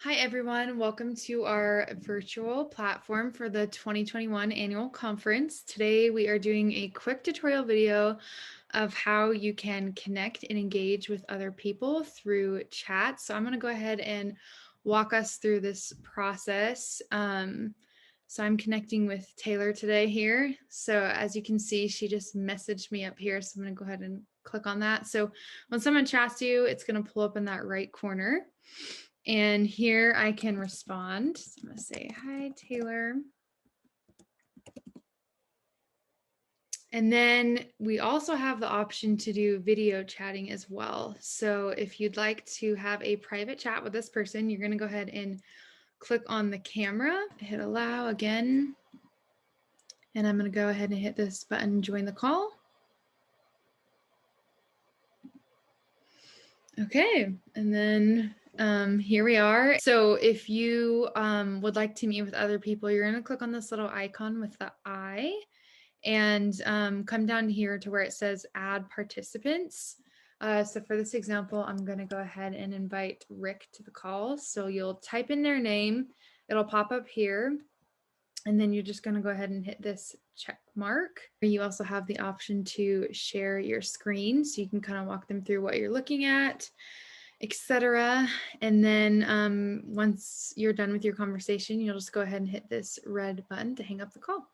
Hi, everyone. Welcome to our virtual platform for the 2021 annual conference. Today, we are doing a quick tutorial video of how you can connect and engage with other people through chat. So I'm going to go ahead and walk us through this process. So I'm connecting with Taylor today here. So as you can see, she just messaged me up here. So I'm going to go ahead and click on that. So when someone chats you, it's going to pull up in that right corner. And here I can respond. So I'm going to say, hi, Taylor. And then we also have the option to do video chatting as well. So if you'd like to have a private chat with this person, you're going to go ahead and click on the camera, hit allow again. And I'm going to go ahead and hit this button, join the call. Okay, and then here we are. So if you would like to meet with other people, you're going to click on this little icon with the eye and come down here to where it says add participants. So for this example, I'm going to go ahead and invite Rick to the call. So you'll type in their name, it'll pop up here. And then you're just going to go ahead and hit this check mark. You also have the option to share your screen, so you can kind of walk them through what you're looking at, etc. And then once you're done with your conversation, you'll just go ahead and hit this red button to hang up the call.